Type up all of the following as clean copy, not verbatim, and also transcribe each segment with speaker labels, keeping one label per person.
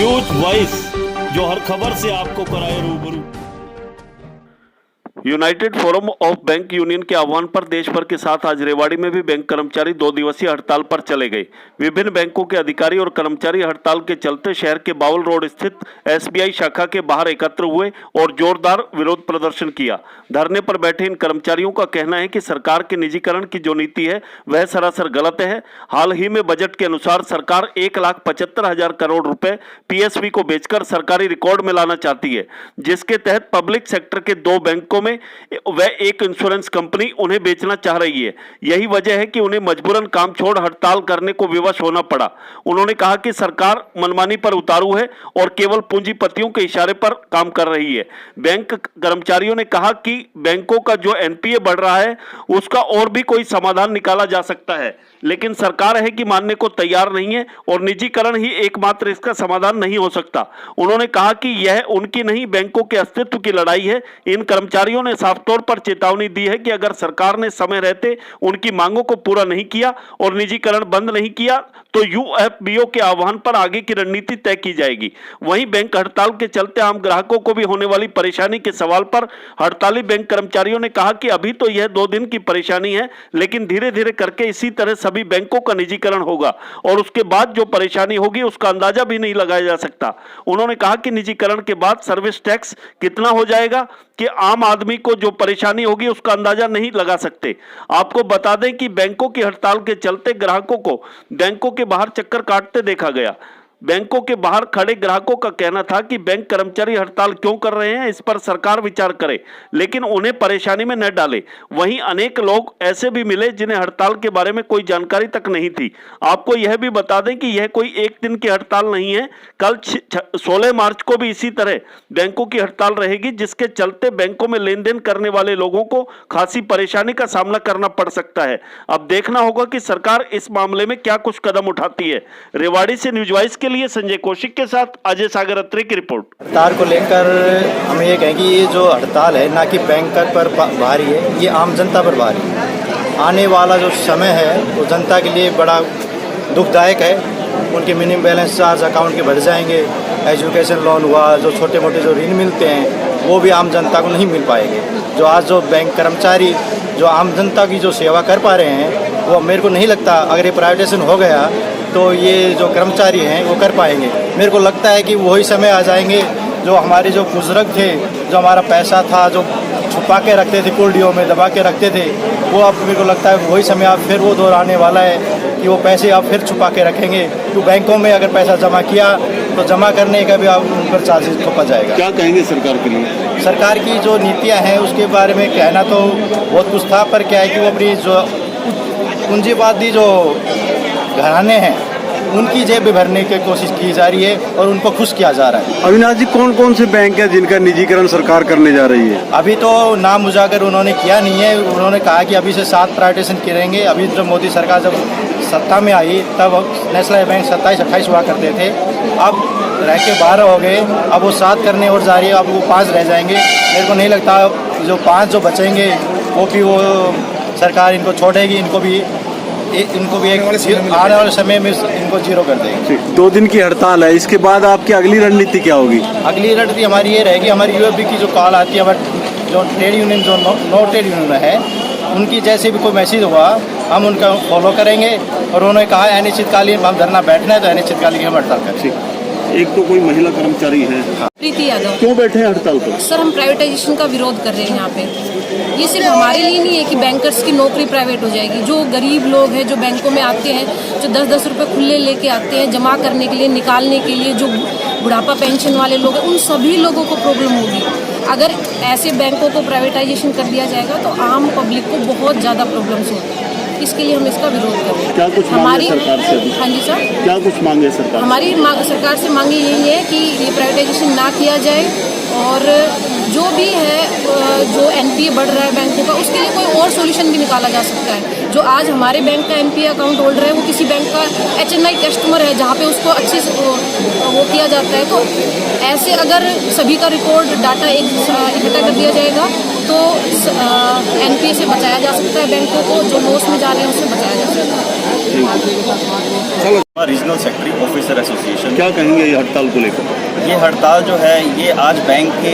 Speaker 1: News voice, जो हर खबर से आपको कराए रूबरू। United forum of bank union के आह्वान पर देश भर के साथ आज रेवाड़ी में भी बैंक कर्मचारी 2 दिवसीय हड़ताल पर चले गए। विभिन्न बैंकों के अधिकारी और कर्मचारी हड़ताल के चलते शहर के बावल रोड स्थित एसबीआई शाखा के बाहर एकत्र हुए और जोरदार विरोध प्रदर्शन किया। धरने पर बैठे इन कर्मचारियों का कहना है कि सरकार के निजीकरण की जो नीति है वह सरासर गलत है। हाल ही में बजट के अनुसार सरकार 1,75,000 करोड़ रुपए पीएसबी को बेचकर सरकारी रिकॉर्ड में लाना चाहती है, जिसके तहत पब्लिक सेक्टर के 2 बैंकों में वह एक इंश्योरेंस कंपनी उन्हें बेचना चाह रही है। यही वजह है कि उन्हें मजबूरन काम छोड़ हड़ताल करने को विवश होना पड़ा। उन्होंने कहा कि सरकार मनमानी पर उतारू है और केवल पूंजीपतियों के इशारे पर काम कर रही है। बैंक कर्मचारियों ने कहा कि बैंकों का जो एनपीए बढ़ रहा है उसका और भी कोई समाधान निकाला जा सकता है, लेकिन सरकार है कि मानने को तैयार नहीं है और निजीकरण ही एकमात्र इसका समाधान नहीं हो सकता। उन्होंने कहा कि यह उनकी नहीं, बैंकों के अस्तित्व की लड़ाई है। इन कर्मचारियों ने साफ तौर पर चेतावनी दी है कि अगर सरकार ने समय रहते उनकी मांगों को पूरा नहीं किया और निजीकरण बंद नहीं किया तो यूएफबीओ के आह्वान पर आगे की रणनीति तय की जाएगी। वहीं बैंक हड़ताल के चलते आम ग्राहकों को भी होने वाली परेशानी के सवाल पर हड़ताली बैंक कर्मचारियों ने कहा कि अभी तो यह 2 दिन की परेशानी है, लेकिन धीरे धीरे करके इसी तरह सभी बैंकों का निजीकरण होगा और उसके बाद जो परेशानी होगी उसका अंदाजा भी नहीं लगाया जा सकता। उन्होंने कहा कि निजीकरण के बाद सर्विस टैक्स कितना हो जाएगा कि आम आदमी को जो परेशानी होगी उसका अंदाजा नहीं लगा सकते। आपको बता दें कि बैंकों की हड़ताल के चलते ग्राहकों को बैंकों के बाहर चक्कर काटते देखा गया। बैंकों के बाहर खड़े ग्राहकों का कहना था कि बैंक कर्मचारी हड़ताल क्यों कर रहे हैं, इस पर सरकार विचार करे, लेकिन उन्हें परेशानी में न डाले। वहीं अनेक लोग ऐसे भी मिले जिन्हें हड़ताल के बारे में कोई जानकारी तक नहीं थी। आपको यह भी बता दें कि यह कोई एक दिन की हड़ताल नहीं है। कल 16 मार्च को भी इसी तरह बैंकों की हड़ताल रहेगी, जिसके चलते बैंकों में लेन देन करने वाले लोगों को खासी परेशानी का सामना करना पड़ सकता है। अब देखना होगा कि सरकार इस मामले में क्या कुछ कदम उठाती है। रेवाड़ी से न्यूज वॉइस के लिए संजय कौशिक के साथ अजय सागर अत्रे की रिपोर्ट।
Speaker 2: हड़ताल को लेकर हम ये कहें कि ये जो हड़ताल है ना कि बैंकर पर भारी है, ये आम जनता पर भारी है। आने वाला जो समय है वो जनता के लिए बड़ा दुखदायक है। उनके मिनिमम बैलेंस चार्ज अकाउंट के बढ़ जाएंगे। एजुकेशन लोन हुआ, जो छोटे मोटे जो ऋण मिलते हैं वो भी आम जनता को नहीं मिल पाएंगे। जो आज जो बैंक कर्मचारी जो आम जनता की जो सेवा कर पा रहे हैं वो मेरे को नहीं लगता अगर ये प्राइवेटाइजेशन हो गया तो ये जो कर्मचारी हैं वो कर पाएंगे। मेरे को लगता है कि वही समय आ जाएंगे जो हमारे जो बुजुर्ग थे, जो हमारा पैसा था जो छुपा के रखते थे, कुंडियों में दबा के रखते थे, वो अब मेरे को लगता है वही समय अब फिर वो दौर आने वाला है कि वो पैसे आप फिर छुपा के रखेंगे। तो बैंकों में अगर पैसा जमा किया तो जमा करने का भी अब उन पर चार्जेस थोपा जाएगा।
Speaker 1: क्या कहेंगे सरकार के लिए?
Speaker 2: सरकार की जो नीतियाँ हैं उसके बारे में कहना तो बहुत कुछ था, पर क्या है कि वो अपनी जो पूंजीवादी जो घराने हैं उनकी जेब भरने की कोशिश की जा रही है और उनको खुश किया जा रहा है।
Speaker 3: अविनाश जी, कौन कौन से बैंक है जिनका निजीकरण सरकार करने जा रही है?
Speaker 2: अभी तो नाम उजागर उन्होंने किया नहीं है। उन्होंने कहा कि अभी से 7 प्राइवेटाइजेशन करेंगे। अभी जब मोदी सरकार जब सत्ता में आई तब नेशनल बैंक 27-28 हुआ करते थे, अब रह के 12 हो गए, अब वो 7 करने और जा रही है, अब वो 5 रह जाएंगे। मेरे को नहीं लगता जो 5 जो बचेंगे वो भी वो सरकार इनको छोड़ेगी, इनको भी एक आने वाले समय में इनको जीरो कर देंगे।
Speaker 3: 2 दिन की हड़ताल है, इसके बाद आपकी अगली रणनीति क्या होगी?
Speaker 2: अगली रणनीति हमारी ये रहेगी, हमारी यूएफबी की जो कॉल आती है, हमारे जो ट्रेड यूनियन जो नो ट्रेड यूनियन है उनकी जैसे भी कोई मैसेज हुआ हम उनका फॉलो करेंगे। और उन्होंने कहा अनिश्चितकालीन हम धरना बैठना है तो अनिश्चितकालीन हम हड़ताल करेंगे।
Speaker 1: एक तो कोई महिला कर्मचारी है,
Speaker 4: प्रीति यादव।
Speaker 1: क्यों बैठे हैं हड़ताल पर?
Speaker 4: सर, हम प्राइवेटाइजेशन का विरोध कर रहे हैं यहाँ पे। ये सिर्फ हमारे लिए नहीं है कि बैंकर्स की नौकरी प्राइवेट हो जाएगी। जो गरीब लोग हैं जो बैंकों में आते हैं, जो 10-10 रुपये खुले लेके आते हैं जमा करने के लिए, निकालने के लिए, जो बुढ़ापा पेंशन वाले लोग हैं, उन सभी लोगों को प्रॉब्लम होगी। अगर ऐसे बैंकों को प्राइवेटाइजेशन कर दिया जाएगा तो आम पब्लिक को बहुत ज़्यादा प्रॉब्लम्स होती है। इसके लिए हम इसका विरोध कर रहे हैं।
Speaker 1: क्या कुछ हमारी सरकार से?
Speaker 4: हाँ जी सर,
Speaker 1: क्या कुछ मांगे सरकार?
Speaker 4: हमारी सरकार से मांगे यही है कि ये प्राइवेटाइजेशन ना किया जाए और जो भी है जो एनपीए बढ़ रहा है बैंकों का, उसके लिए कोई और सॉल्यूशन भी निकाला जा सकता है। जो आज हमारे बैंक का एनपीए अकाउंट होल्डर है वो किसी बैंक का एचएनआई कस्टमर है जहाँ पे उसको अच्छे से वो किया जाता है। तो ऐसे अगर सभी का रिकॉर्ड डाटा इकट्ठा कर दिया जाएगा तो एनपीए से बचाया जा सकता है, बैंकों को जो लॉस में जा रहे हैं उससे बचाया जा सकता है।
Speaker 5: Regional secretary officer association.
Speaker 1: क्या कहेंगे ये हड़ताल को लेकर?
Speaker 5: ये हड़ताल जो है ये आज बैंक के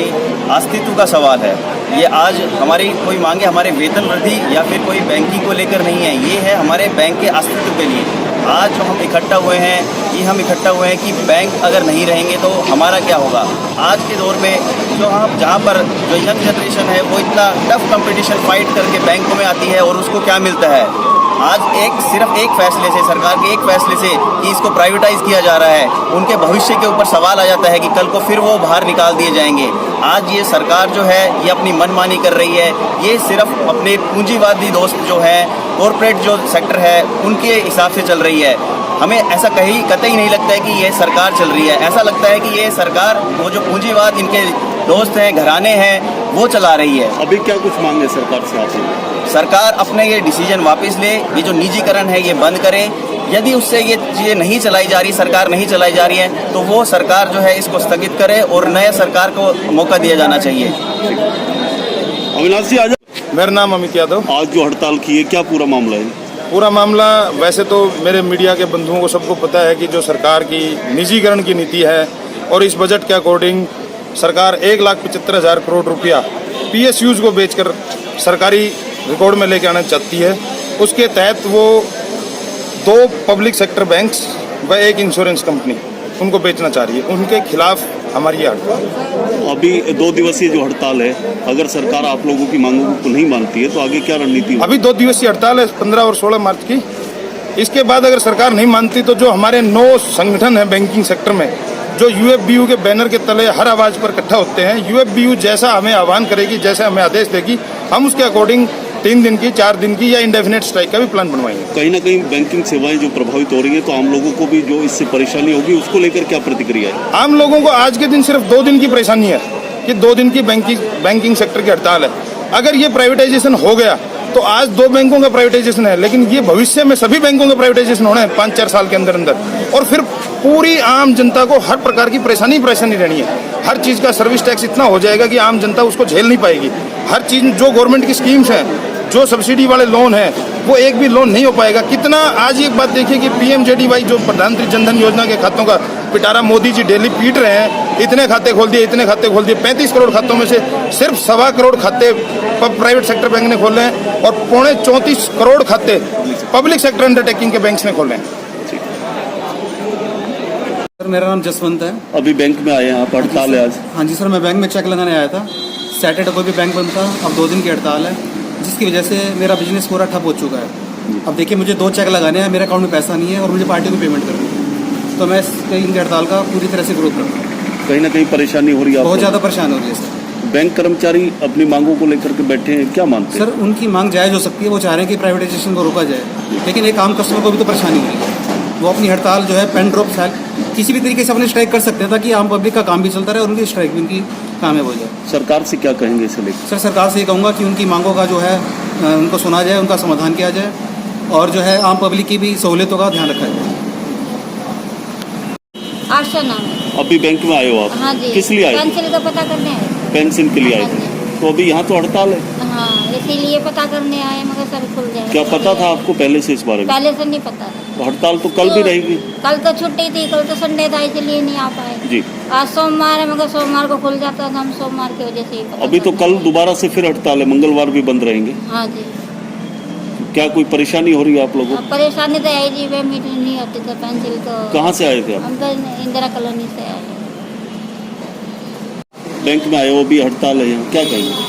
Speaker 5: अस्तित्व का सवाल है। ये आज हमारी कोई मांगे हमारे वेतन वृद्धि या फिर कोई बैंकिंग को लेकर नहीं है, ये है हमारे बैंक के अस्तित्व के लिए। आज जो हम इकट्ठा हुए हैं, ये हम इकट्ठा हुए हैं कि बैंक अगर नहीं रहेंगे तो हमारा क्या होगा। आज के दौर में जो हम जहाँ पर जो यंग जनरेशन है वो इतना टफ कंपटीशन फाइट करके बैंकों में आती है और उसको क्या मिलता है। आज सिर्फ एक फैसले से, सरकार के एक फैसले से कि इसको प्राइवेटाइज किया जा रहा है, उनके भविष्य के ऊपर सवाल आ जाता है कि कल को फिर वो बाहर निकाल दिए जाएंगे। आज ये सरकार जो है ये अपनी मनमानी कर रही है, ये सिर्फ अपने पूंजीवादी दोस्त जो हैं, कॉरपोरेट जो सेक्टर है उनके हिसाब से चल रही है। हमें ऐसा कतई नहीं लगता है कि ये सरकार चल रही है। ऐसा लगता है कि ये सरकार वो जो पूंजीवाद इनके दोस्त हैं, घराने हैं, वो चला रही है।
Speaker 1: अभी क्या कुछ मांगे सरकार से आपने?
Speaker 5: सरकार अपने ये डिसीजन वापस ले, ये जो निजीकरण है ये बंद करे। यदि उससे ये चीज़ें नहीं चलाई जा रही, सरकार नहीं चलाई जा रही है, तो वो सरकार जो है इसको स्थगित करे और नए सरकार को मौका दिया जाना चाहिए।
Speaker 1: अविनाश जी आज
Speaker 6: मेरा नाम अमित यादव।
Speaker 1: आज जो हड़ताल की है क्या पूरा मामला है?
Speaker 6: पूरा मामला वैसे तो मेरे मीडिया के बंधुओं को सबको पता है कि जो सरकार की निजीकरण की नीति है और इस बजट के अकॉर्डिंग सरकार 1,75,000 करोड़ रुपया PSUs को बेचकर सरकारी रिकॉर्ड में लेके आना चाहती है। उसके तहत वो 2 पब्लिक सेक्टर बैंक्स व 1 इंश्योरेंस कंपनी उनको बेचना चाह रही है। उनके खिलाफ हमारी ये हड़ताल।
Speaker 1: अभी 2 दिवसीय जो हड़ताल है, अगर सरकार आप लोगों की मांगों को नहीं मानती है तो आगे क्या रणनीति होगी?
Speaker 6: अभी 2 दिवसीय हड़ताल है 15 और 16 मार्च की। इसके बाद अगर सरकार नहीं मानती तो जो हमारे 9 संगठन हैं बैंकिंग सेक्टर में, जो UFBU के बैनर के तले हर आवाज पर इकट्ठा होते हैं, UFBU जैसा हमें आह्वान करेगी, जैसे हमें आदेश देगी, हम उसके अकॉर्डिंग 3 दिन की, 4 दिन की या इंडेफिनेट स्ट्राइक का भी प्लान बनवाएंगे।
Speaker 1: कहीं ना कहीं बैंकिंग सेवाएं जो प्रभावित हो रही है तो आम लोगों को भी जो इससे परेशानी होगी उसको लेकर क्या प्रतिक्रिया है?
Speaker 6: आम लोगों को आज के दिन सिर्फ 2 दिन की परेशानी है कि 2 दिन की बैंकिंग सेक्टर की हड़ताल है। अगर ये प्राइवेटाइजेशन हो गया तो आज 2 बैंकों का प्राइवेटाइजेशन है, लेकिन ये भविष्य में सभी बैंकों का प्राइवेटाइजेशन होना है 5-4 साल के अंदर और फिर पूरी आम जनता को हर प्रकार की परेशानी रहनी है। हर चीज़ का सर्विस टैक्स इतना हो जाएगा कि आम जनता उसको झेल नहीं पाएगी। हर चीज़ जो गवर्नमेंट की स्कीम्स हैं, जो सब्सिडी वाले लोन हैं, वो एक भी लोन नहीं हो पाएगा। कितना आज एक बात देखिए कि PMJDY जो प्रधानमंत्री जनधन योजना के खातों का पिटारा मोदी जी डेली पीट रहे हैं, इतने खाते खोल दिए, इतने खाते खोल दिए। 35 करोड़ खातों में से सिर्फ 1.25 करोड़ खाते प्राइवेट सेक्टर बैंक ने खोले हैं और 34 करोड़ खाते पब्लिक सेक्टर अंडरटेकिंग के बैंक ने खोले हैं।
Speaker 7: सर मेरा नाम जसवंत है।
Speaker 1: अभी बैंक में आए हैं आप, हड़ताल है आज?
Speaker 7: हाँ जी सर, मैं बैंक में चेक लगाने आया था। सैटरडे को भी बैंक बंद था, अब 2 दिन की हड़ताल है जिसकी वजह से मेरा बिजनेस पूरा ठप हो चुका है। अब देखिए मुझे 2 चेक लगाने हैं, मेरे अकाउंट में पैसा नहीं है और मुझे पार्टी को पेमेंट करनी है, तो मैं इनकी हड़ताल का पूरी तरह से विरोध करता हूँ।
Speaker 1: कहीं ना कहीं परेशानी हो रही है?
Speaker 7: बहुत ज़्यादा परेशान हो रही है सर।
Speaker 1: बैंक कर्मचारी अपनी मांगों को लेकर के बैठे हैं, क्या मानते हैं?
Speaker 7: सर उनकी मांग जायज़ हो सकती है, वो चाह रहे हैं कि प्राइवेटाइजेशन को रोका जाए, लेकिन एक आम कस्टमर को भी तो परेशानी हो रही है। वो अपनी हड़ताल जो है पेन ड्रॉप किसी भी तरीके से अपने स्ट्राइक कर सकते हैं ताकि आम पब्लिक का काम भी चलता रहे और उनकी स्ट्राइक भी उनकी कामयाब हो जाए।
Speaker 1: सरकार से क्या कहेंगे इसे लेकर?
Speaker 7: सर सरकार से ये कहूँगा कि उनकी मांगों का जो है उनको सुना जाए, उनका समाधान किया जाए और जो है आम पब्लिक की भी सहूलियतों का ध्यान रखा जाए।
Speaker 8: आशा नाम है।
Speaker 1: अभी बैंक में आए हो आप?
Speaker 8: हाँ जी।
Speaker 1: किस लिए आए?
Speaker 8: पेंसिल का पता करने आए।
Speaker 1: पेंशन के लिए आए
Speaker 8: हाँ
Speaker 1: थे?
Speaker 8: जी।
Speaker 1: तो अभी यहाँ तो हड़ताल है।
Speaker 8: हाँ इसीलिए पता करने आए, मगर सर खुल जाए।
Speaker 1: क्या पता था आपको पहले से इस बारे में?
Speaker 8: पहले से नहीं पता था।
Speaker 1: तो हड़ताल तो कल भी रहेगी?
Speaker 8: कल तो छुट्टी थी, कल तो संडे था, इसलिए नहीं आ पाए
Speaker 1: जी।
Speaker 8: आज सोमवार है, मगर सोमवार को खुल जाता था, हम सोमवार की वजह से ही पता
Speaker 1: अभी तो
Speaker 8: चला।
Speaker 1: कल दोबारा से फिर हड़ताल है, मंगलवार भी बंद रहेंगे।
Speaker 8: हाँ जी।
Speaker 1: क्या कोई परेशानी हो रही है आप लोगों को?
Speaker 8: अब परेशानी तो आई जी, वे मीटिंग नहीं होती तो पेंसिल तो।
Speaker 1: कहाँ से आए थे आप?
Speaker 8: हम तो इंदिरा कॉलोनी से आए।
Speaker 1: बैंक में आए हो, अभी हड़ताल है यहाँ, क्या कहेंगे?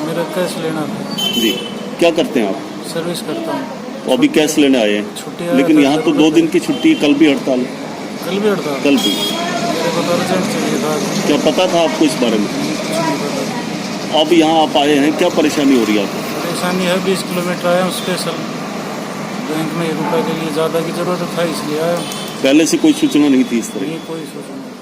Speaker 9: मेरा कैश लेना था।
Speaker 1: जी, क्या करते हैं आप?
Speaker 9: सर्विस करता हूँ।
Speaker 1: तो अभी कैश लेने आए
Speaker 9: छुट्टी
Speaker 1: हैं,
Speaker 9: आया
Speaker 1: लेकिन
Speaker 9: था,
Speaker 1: यहाँ तो 2 दिन की छुट्टी है, कल भी हड़ताल है।
Speaker 9: कल भी हड़ताल?
Speaker 1: कल भी।
Speaker 9: मेरे को तो अर्जेंट चाहिए था।
Speaker 1: क्या पता था आपको इस बारे में?
Speaker 9: कुछ नहीं पता।
Speaker 1: अब यहाँ आप आए हैं, क्या परेशानी हो रही है आपको?
Speaker 9: परेशानी है, 20 किलोमीटर आया हूँ स्पेशल। बैंक में रुपए के लिए ज़्यादा की ज़रूरत था, इसलिए आया।
Speaker 1: पहले से कोई सूचना नहीं थी इस तरह?
Speaker 9: नहीं, कोई सूचना नहीं।